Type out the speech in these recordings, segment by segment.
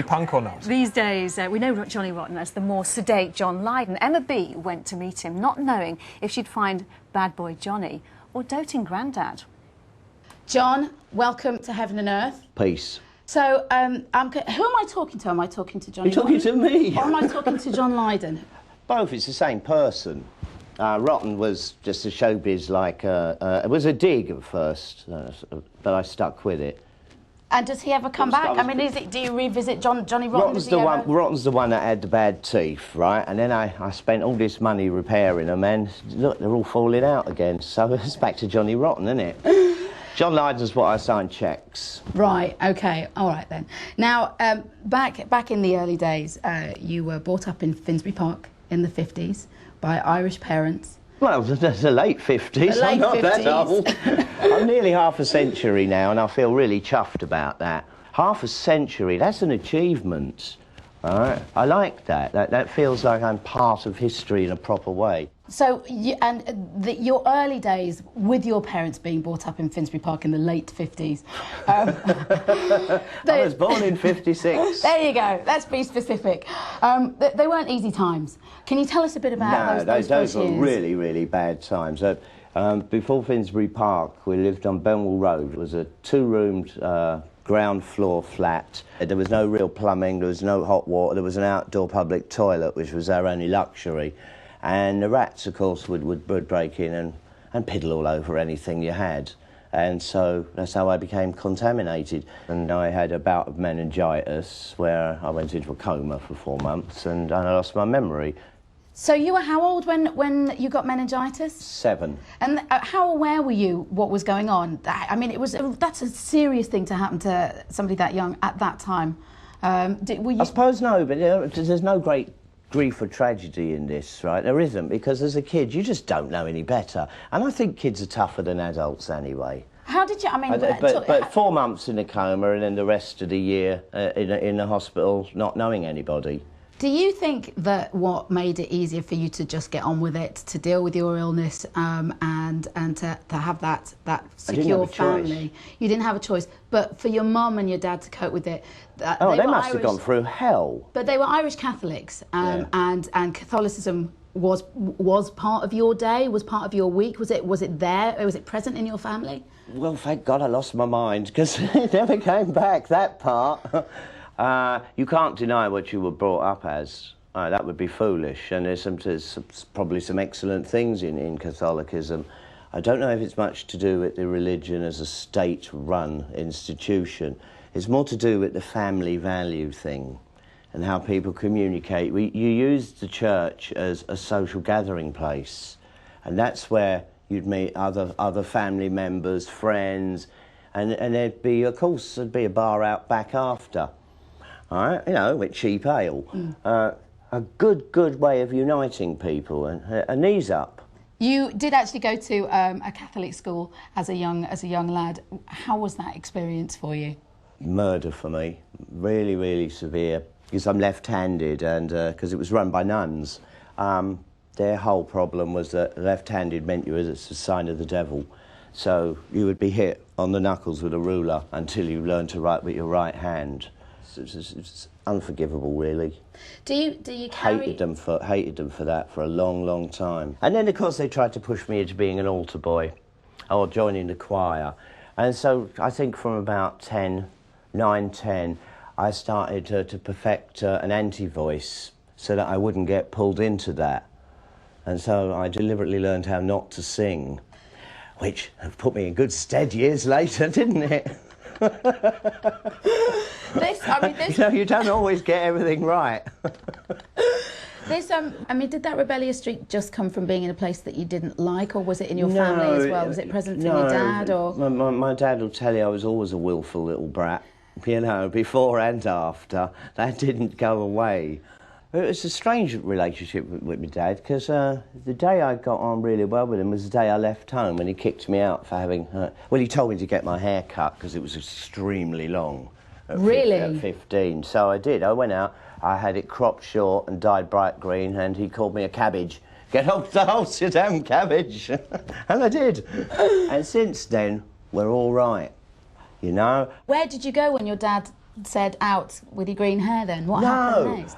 Punk or not? These days, we know Johnny Rotten as the more sedate John Lydon. Emma B went to meet him, not knowing if she'd find bad boy Johnny or doting Grandad. John, welcome to Heaven and Earth. Peace. So, who am I talking to? Am I talking to Johnny You're talking to me. Or am I talking to John Lydon? Both, it's the same person. Rotten was just a showbiz, it was a dig at first, but I stuck with it. And does he ever come back? I mean, do you revisit Johnny Rotten? Rotten's the one that had the bad teeth, right? And then I spent all this money repairing them, and look, they're all falling out again. So it's back to Johnny Rotten, isn't it? John Lydon's what I signed cheques. Right, OK, all right then. Now, back in the early days, you were brought up in Finsbury Park in the 50s by Irish parents. Well, that's the late 50s. I'm not that old. I'm nearly half a century now, and I feel really chuffed about that. Half a century, that's an achievement. All right? I like that. That feels like I'm part of history in a proper way. So, your early days with your parents being brought up in Finsbury Park in the late 50s. I was born in 56. There you go. Let's be specific. They weren't easy times. Can you tell us a bit about those were years? really, really bad times. Before Finsbury Park, we lived on Benwell Road. It was a two-roomed ground floor flat. There was no real plumbing, there was no hot water, there was an outdoor public toilet, which was our only luxury. And the rats, of course, would break in and piddle all over anything you had. And so that's how I became contaminated. And I had a bout of meningitis where I went into a coma for 4 months and I lost my memory. So you were how old when you got meningitis? 7. And how aware were you what was going on? I mean, that's a serious thing to happen to somebody that young at that time. Were you... I suppose no, but there's no great grief or tragedy in this, right? There isn't, because as a kid, you just don't know any better. And I think kids are tougher than adults anyway. How did you, I mean... But 4 months in a coma and then the rest of the year in the hospital not knowing anybody. Do you think that what made it easier for you to just get on with it, to deal with your illness and to have that secure family? You didn't have a choice. But for your mum and your dad to cope with it... they must have gone through hell. But they were Irish Catholics and Catholicism was part of your day, was part of your week. Was it there? Was it present in your family? Well, thank God I lost my mind, because it never came back, that part. You can't deny what you were brought up as. That would be foolish. And there's probably some excellent things in Catholicism. I don't know if it's much to do with the religion as a state-run institution. It's more to do with the family value thing and how people communicate. You use the church as a social gathering place, and that's where you'd meet other family members, friends, and there'd be, of course, there'd be a bar out back after. All right, you know, with cheap ale. A good way of uniting people, and a knees up. You did actually go to a Catholic school as a young lad. How was that experience for you? Murder for me, really, really severe. Because I'm left-handed, and because it was run by nuns. Their whole problem was that left-handed meant you were a sign of the devil. So you would be hit on the knuckles with a ruler until you learned to write with your right hand. It's unforgivable, really. Do you carry... Hated them for that for a long, long time. And then, of course, they tried to push me into being an altar boy or joining the choir. And so I think from about 9, 10, I started to perfect an anti-voice so that I wouldn't get pulled into that. And so I deliberately learned how not to sing, which put me in good stead years later, didn't it? You know, you don't always get everything right. I mean, did that rebellious streak just come from being in a place that you didn't like, or was it in your family as well? Was it present from your dad, or...? My dad will tell you I was always a willful little brat, you know, before and after. That didn't go away. It was a strange relationship with my dad, because the day I got on really well with him was the day I left home, when he kicked me out for having... well, he told me to get my hair cut, because it was extremely long. Really? At 15. So I did. I went out, I had it cropped short and dyed bright green, and he called me a cabbage. Get off the house, you damn cabbage. And I did. And since then, we're all right, you know? Where did you go when your dad said out with your green hair then? What happened next?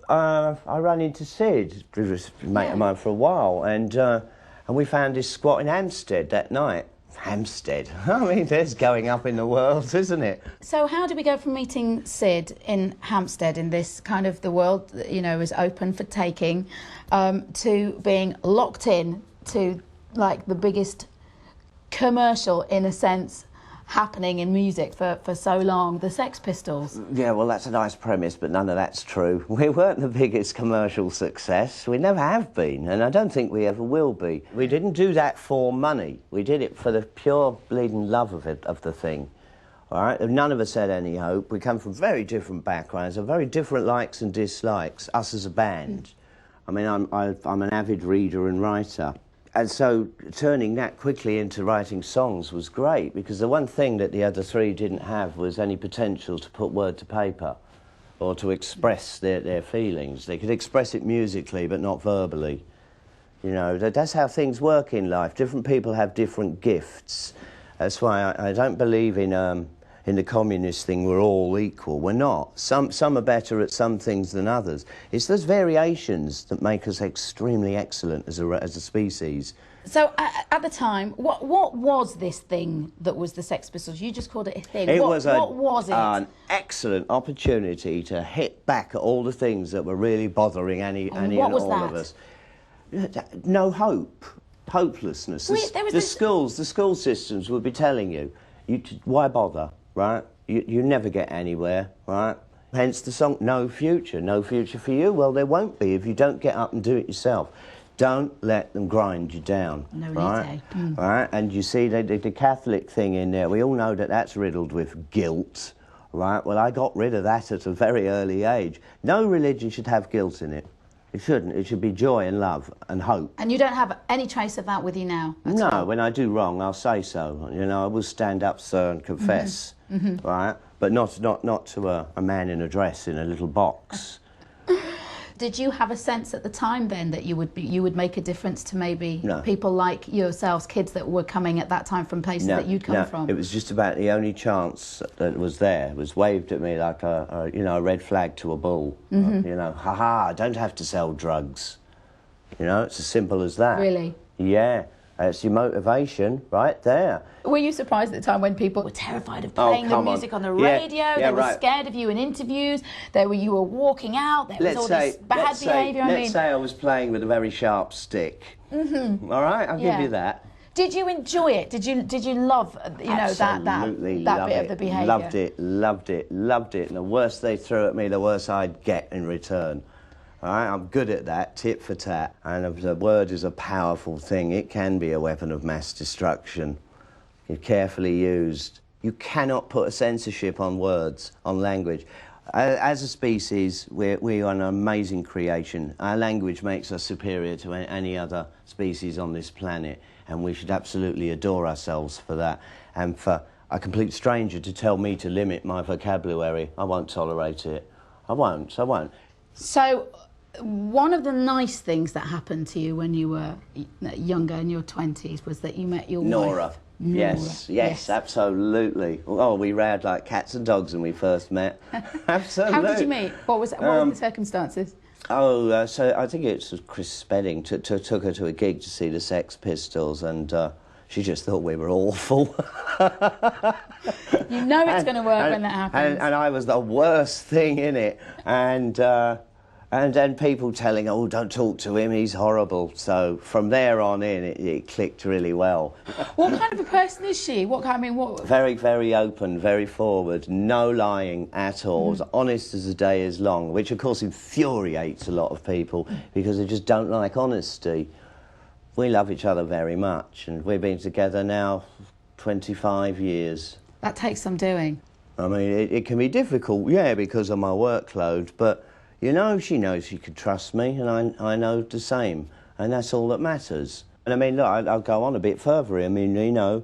I ran into Sid, who was a mate of mine for a while, and we found his squat in Hampstead that night. Hampstead. I mean, there's going up in the world, isn't it? So how do we go from meeting Sid in Hampstead, in this kind of the world that, you know, is open for taking, to being locked in to, like, the biggest commercial, in a sense, happening in music for so long, the Sex Pistols? Yeah, well, that's a nice premise, but none of that's true. We weren't the biggest commercial success. We never have been, and I don't think we ever will be. We didn't do that for money. We did it for the pure bleeding love of it, of the thing. All right? None of us had any hope. We come from very different backgrounds, and very different likes and dislikes, us as a band. I mean, I'm an avid reader and writer. And so turning that quickly into writing songs was great, because the one thing that the other three didn't have was any potential to put word to paper or to express their feelings. They could express it musically but not verbally. You know, that's how things work in life. Different people have different gifts. That's why I don't believe in the communist thing, we're all equal. We're not. Some are better at some things than others. It's those variations that make us extremely excellent as a species. So at the time, what was this thing that was the Sex Pistols? You just called it a thing. What was it? An excellent opportunity to hit back at all the things that were really bothering any and all of us. No hope. Hopelessness. The school systems would be telling you, why bother? Right? You never get anywhere, right? Hence the song, No Future. No future for you? Well, there won't be if you don't get up and do it yourself. Don't let them grind you down, right? Right? And you see the Catholic thing in there, we all know that that's riddled with guilt, right? Well, I got rid of that at a very early age. No religion should have guilt in it. It shouldn't. It should be joy and love and hope. And you don't have any trace of that with you now? No, when I do wrong, I'll say so. You know, I will stand up, sir, and confess, right? But not to a man in a dress in a little box. Did you have a sense at the time then that you would make a difference to maybe people like yourselves, kids that were coming at that time from places that you'd come from? It was just about the only chance that was there. It was waved at me like a red flag to a bull. You know, I don't have to sell drugs. You know, it's as simple as that. Really? Yeah. It's your motivation right there. Were you surprised at the time when people were terrified of playing the music on the radio? They were scared of you in interviews. You were walking out. There was all this bad behaviour. Let's say I was playing with a very sharp stick. All right, I'll give you that. Did you enjoy it? Did you love that bit of the behaviour? Loved it. And the worse they threw at me, the worse I'd get in return. All right, I'm good at that, tit for tat. And the word is a powerful thing. It can be a weapon of mass destruction, if carefully used. You cannot put a censorship on words, on language. As a species, we are an amazing creation. Our language makes us superior to any other species on this planet, and we should absolutely adore ourselves for that. And for a complete stranger to tell me to limit my vocabulary, I won't tolerate it. I won't. So, one of the nice things that happened to you when you were younger, in your 20s, was that you met your wife. Nora. Yes, absolutely. Oh, we rowed like cats and dogs when we first met. Absolutely. How did you meet? What were the circumstances? So I think it was Chris Spedding took her to a gig to see the Sex Pistols, and she just thought we were awful. You know it's going to work when that happens. And I was the worst thing in it. And then people telling, oh, don't talk to him, he's horrible. So from there on in, it clicked really well. What kind of a person is she? What? Very, very open, very forward, no lying at all, as honest as the day is long, which of course infuriates a lot of people because they just don't like honesty. We love each other very much, and we've been together now 25 years. That takes some doing. I mean, it can be difficult, because of my workload, but you know, she knows she can trust me, and I know the same, and that's all that matters. And I mean, look, I'll go on a bit further. I mean, you know,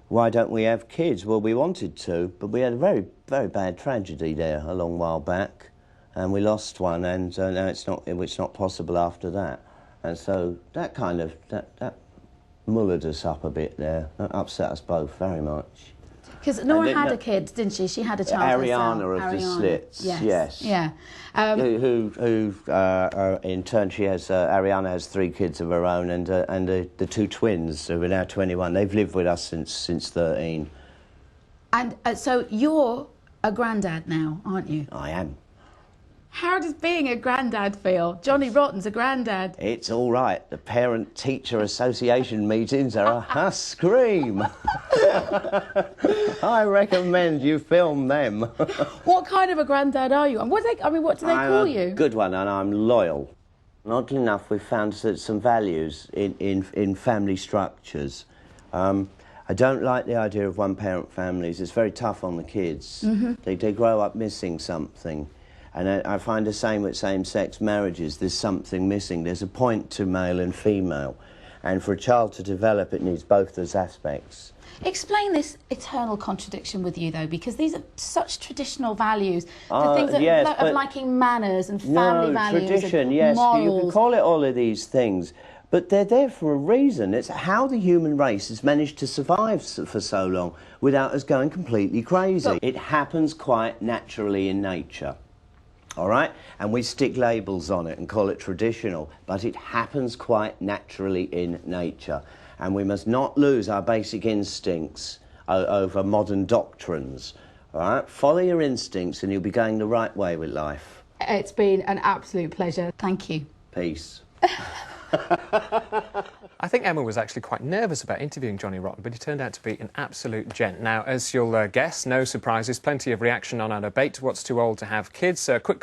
why don't we have kids? Well, we wanted to, but we had a very, very bad tragedy there a long while back, and we lost one, and now it's not possible after that. And so that kind of that mullered us up a bit there. That upset us both very much. Because Nora had a kid, didn't she? She had a child Ariana herself. of the Slits, yes. Yeah. In turn, she has Ariana has 3 kids of her own, and the 2 twins who are now 21. They've lived with us since 13. And so you're a granddad now, aren't you? I am. How does being a granddad feel? Johnny Rotten's a granddad. It's all right. The Parent-Teacher Association meetings are a scream. I recommend you film them. What kind of a granddad are you? And what do they call you? I'm a good one, and I'm loyal. Oddly enough, we've found some values in family structures. I don't like the idea of one-parent families. It's very tough on the kids. Mm-hmm. They grow up missing something. And I find the same with same-sex marriages. There's something missing. There's a point to male and female. And for a child to develop, it needs both those aspects. Explain this eternal contradiction with you, though, because these are such traditional values. The things of liking manners and family values. Tradition, and yes. morals. You can call it all of these things. But they're there for a reason. It's how the human race has managed to survive for so long without us going completely crazy. But it happens quite naturally in nature. All right? And we stick labels on it and call it traditional, but it happens quite naturally in nature. And we must not lose our basic instincts over modern doctrines. All right? Follow your instincts and you'll be going the right way with life. It's been an absolute pleasure. Thank you. Peace. I think Emma was actually quite nervous about interviewing Johnny Rotten, but he turned out to be an absolute gent. Now, as you'll guess, no surprises, plenty of reaction on our debate. What's too old to have kids? Quick